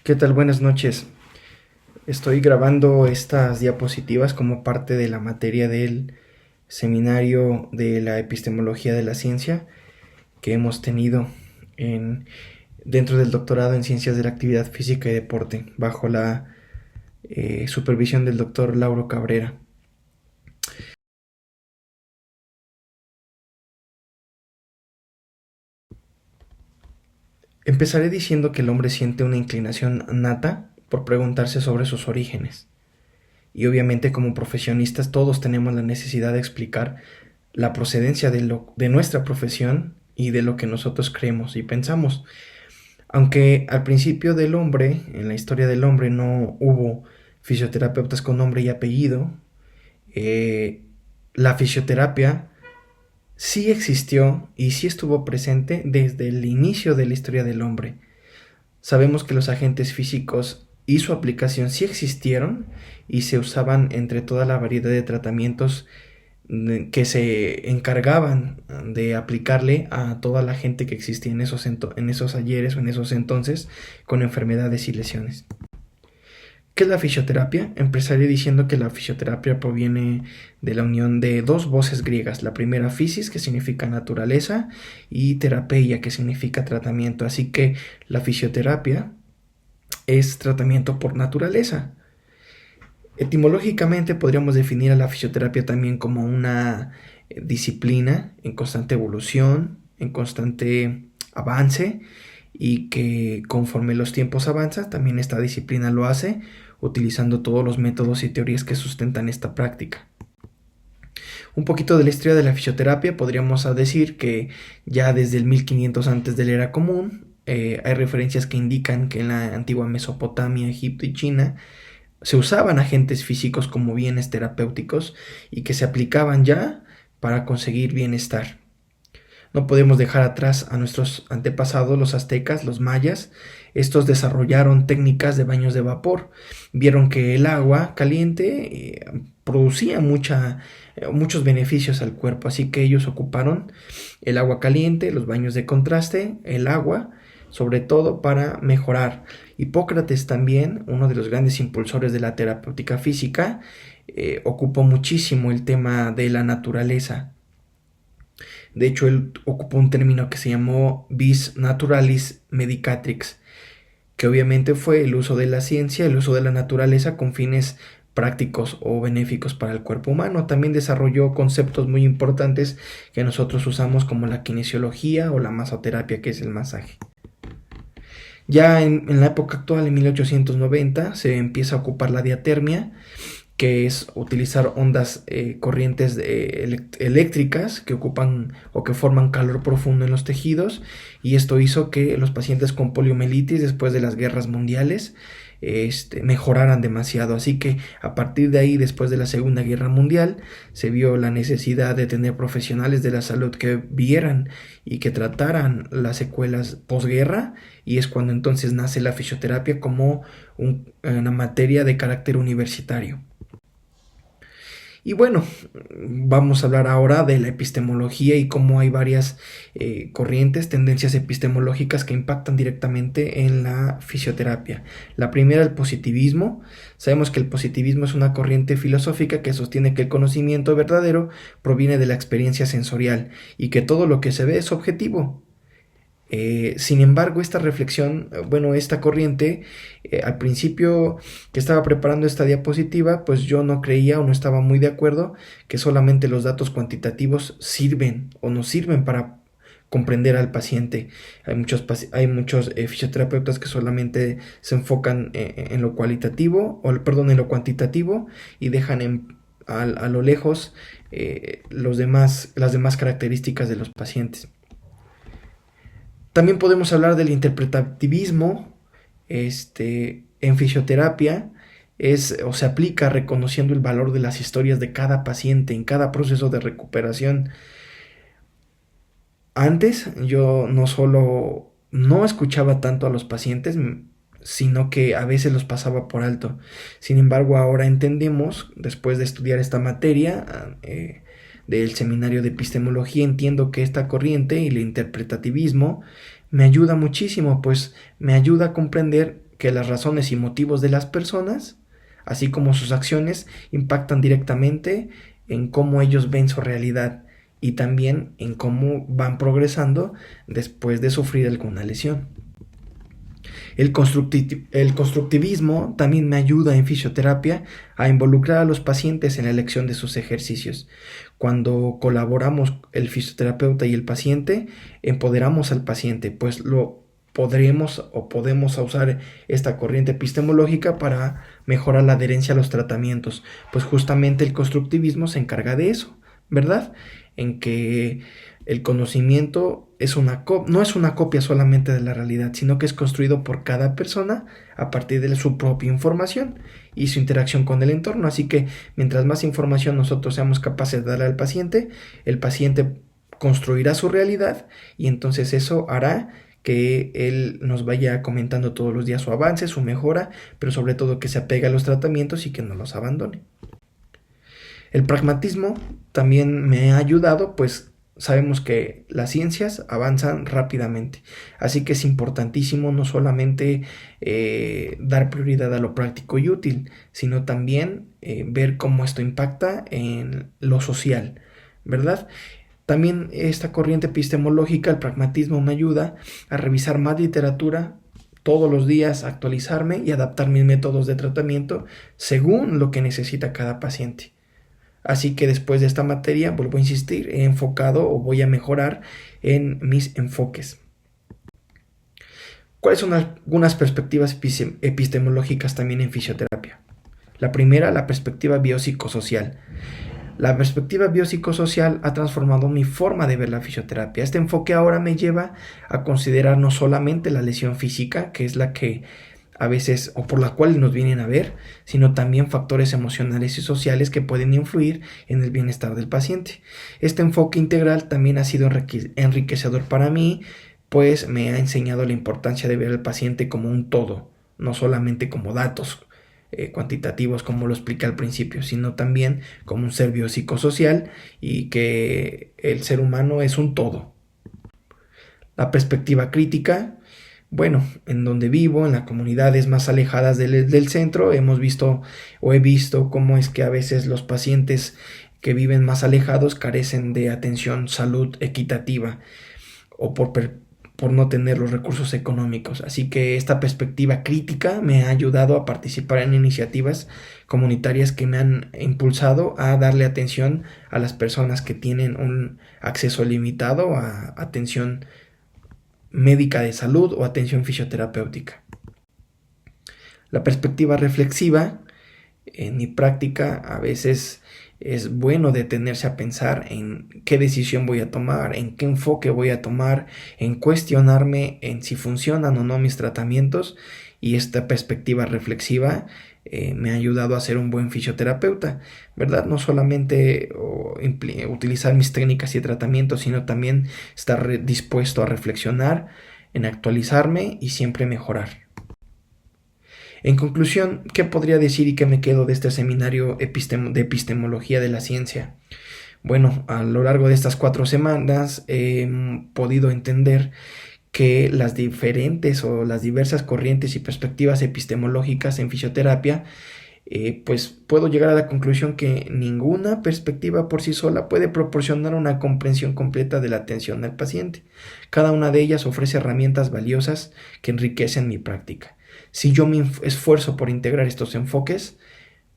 ¿Qué tal? Buenas noches. Estoy grabando estas diapositivas como parte de la materia del seminario de la epistemología de la ciencia que hemos tenido en, dentro del doctorado en ciencias de la actividad física y deporte, bajo la supervisión del doctor Lauro Cabrera. Empezaré diciendo que el hombre siente una inclinación nata por preguntarse sobre sus orígenes. Y obviamente como profesionistas todos tenemos la necesidad de explicar la procedencia de nuestra profesión y de lo que nosotros creemos y pensamos. Aunque al principio del hombre, en la historia del hombre, no hubo fisioterapeutas con nombre y apellido, eh, la fisioterapia sí existió y sí estuvo presente desde el inicio de la historia del hombre. Sabemos que los agentes físicos y su aplicación sí existieron y se usaban entre toda la variedad de tratamientos que se encargaban de aplicarle a toda la gente que existía en esos ayeres o en esos entonces con enfermedades y lesiones. ¿Qué es la fisioterapia? Empezaré diciendo que la fisioterapia proviene de la unión de dos voces griegas. La primera, physis, que significa naturaleza, y terapeia, que significa tratamiento. Así que la fisioterapia es tratamiento por naturaleza. Etimológicamente podríamos definir a la fisioterapia también como una disciplina en constante evolución, en constante avance, y que conforme los tiempos avanzan, también esta disciplina lo hace utilizando todos los métodos y teorías que sustentan esta práctica. Un poquito de la historia de la fisioterapia, podríamos decir que ya desde el 1500 antes de la era común, hay referencias que indican que en la antigua Mesopotamia, Egipto y China se usaban agentes físicos como bienes terapéuticos y que se aplicaban ya para conseguir bienestar. No podemos dejar atrás a nuestros antepasados, los aztecas, los mayas. Estos desarrollaron técnicas de baños de vapor. Vieron que el agua caliente producía muchos beneficios al cuerpo, así que ellos ocuparon el agua caliente, los baños de contraste, el agua, sobre todo para mejorar. Hipócrates también, uno de los grandes impulsores de la terapéutica física, ocupó muchísimo el tema de la naturaleza. De hecho, él ocupó un término que se llamó vis naturalis medicatrix, que obviamente fue el uso de la ciencia, el uso de la naturaleza con fines prácticos o benéficos para el cuerpo humano. También desarrolló conceptos muy importantes que nosotros usamos como la kinesiología o la masoterapia, que es el masaje. Ya en la época actual, en 1890, se empieza a ocupar la diatermia, que es utilizar ondas corrientes eléctricas que ocupan o que forman calor profundo en los tejidos, y esto hizo que los pacientes con poliomielitis después de las guerras mundiales mejoraran demasiado. Así que a partir de ahí, después de la Segunda Guerra Mundial, se vio la necesidad de tener profesionales de la salud que vieran y que trataran las secuelas posguerra, y es cuando entonces nace la fisioterapia como una materia de carácter universitario. Y bueno, vamos a hablar ahora de la epistemología y cómo hay varias corrientes, tendencias epistemológicas que impactan directamente en la fisioterapia. La primera, el positivismo. Sabemos que el positivismo es una corriente filosófica que sostiene que el conocimiento verdadero proviene de la experiencia sensorial y que todo lo que se ve es objetivo. Sin embargo, esta reflexión, esta corriente, al principio que estaba preparando esta diapositiva, pues yo no creía o no estaba muy de acuerdo que solamente los datos cuantitativos sirven o no sirven para comprender al paciente. Hay muchos fisioterapeutas que solamente se enfocan en lo cualitativo, en lo cuantitativo, y dejan a lo lejos las demás características de los pacientes. También podemos hablar del interpretativismo en fisioterapia. Se aplica reconociendo el valor de las historias de cada paciente en cada proceso de recuperación. Antes yo no solo no escuchaba tanto a los pacientes, sino que a veces los pasaba por alto. Sin embargo, ahora entendemos, después de estudiar esta materia del seminario de epistemología, entiendo que esta corriente y el interpretativismo me ayuda muchísimo, pues me ayuda a comprender que las razones y motivos de las personas, así como sus acciones, impactan directamente en cómo ellos ven su realidad y también en cómo van progresando después de sufrir alguna lesión. El constructivismo también me ayuda en fisioterapia a involucrar a los pacientes en la elección de sus ejercicios. Cuando colaboramos el fisioterapeuta y el paciente, empoderamos al paciente, pues podemos usar esta corriente epistemológica para mejorar la adherencia a los tratamientos, pues justamente el constructivismo se encarga de eso, ¿verdad? En que el conocimiento no es una copia solamente de la realidad, sino que es construido por cada persona a partir de su propia información y su interacción con el entorno. Así que mientras más información nosotros seamos capaces de darle al paciente, el paciente construirá su realidad y entonces eso hará que él nos vaya comentando todos los días su avance, su mejora, pero sobre todo que se apegue a los tratamientos y que no los abandone. El pragmatismo también me ha ayudado, pues sabemos que las ciencias avanzan rápidamente, así que es importantísimo no solamente dar prioridad a lo práctico y útil, sino también ver cómo esto impacta en lo social, ¿verdad? También esta corriente epistemológica, el pragmatismo, me ayuda a revisar más literatura todos los días, actualizarme y adaptar mis métodos de tratamiento según lo que necesita cada paciente. Así que después de esta materia, vuelvo a insistir, he enfocado o voy a mejorar en mis enfoques. ¿Cuáles son algunas perspectivas epistemológicas también en fisioterapia? La primera, la perspectiva biopsicosocial. La perspectiva biopsicosocial ha transformado mi forma de ver la fisioterapia. Este enfoque ahora me lleva a considerar no solamente la lesión física, que es la que a veces o por la cual nos vienen a ver, sino también factores emocionales y sociales que pueden influir en el bienestar del paciente. Este enfoque integral también ha sido enriquecedor para mí, pues me ha enseñado la importancia de ver al paciente como un todo, no solamente como datos cuantitativos como lo expliqué al principio, sino también como un ser biopsicosocial y que el ser humano es un todo. La perspectiva crítica, bueno, en donde vivo, en las comunidades más alejadas del centro, he visto cómo es que a veces los pacientes que viven más alejados carecen de atención salud equitativa o por no tener los recursos económicos. Así que esta perspectiva crítica me ha ayudado a participar en iniciativas comunitarias que me han impulsado a darle atención a las personas que tienen un acceso limitado a atención médica de salud o atención fisioterapéutica. La perspectiva reflexiva, en mi práctica a veces es bueno detenerse a pensar en qué decisión voy a tomar, en qué enfoque voy a tomar, en cuestionarme en si funcionan o no mis tratamientos, y esta perspectiva reflexiva me ha ayudado a ser un buen fisioterapeuta, ¿verdad? No solamente utilizar mis técnicas y tratamientos, sino también estar dispuesto a reflexionar, en actualizarme y siempre mejorar. En conclusión, ¿qué podría decir y qué me quedo de este seminario de epistemología de la ciencia? Bueno, a lo largo de estas 4 semanas he podido entender que las diferentes o las diversas corrientes y perspectivas epistemológicas en fisioterapia, pues puedo llegar a la conclusión que ninguna perspectiva por sí sola puede proporcionar una comprensión completa de la atención al paciente. Cada una de ellas ofrece herramientas valiosas que enriquecen mi práctica. Si yo me esfuerzo por integrar estos enfoques,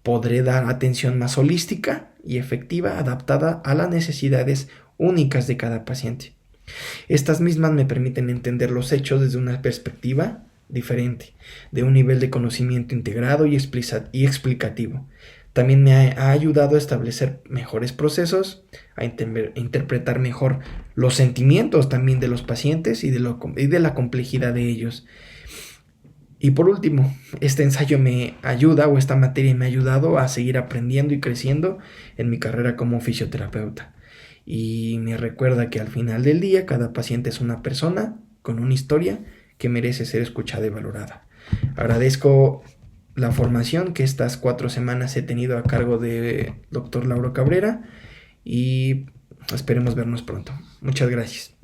podré dar atención más holística y efectiva, adaptada a las necesidades únicas de cada paciente. Estas mismas me permiten entender los hechos desde una perspectiva diferente, de un nivel de conocimiento integrado y explicativo. También me ha ayudado a establecer mejores procesos, a interpretar mejor los sentimientos también de los pacientes y de la complejidad de ellos. Y por último, este ensayo esta materia me ha ayudado a seguir aprendiendo y creciendo en mi carrera como fisioterapeuta. Y me recuerda que al final del día cada paciente es una persona con una historia que merece ser escuchada y valorada. Agradezco la formación que estas 4 semanas he tenido a cargo de Dr. Lauro Cabrera y esperemos vernos pronto. Muchas gracias.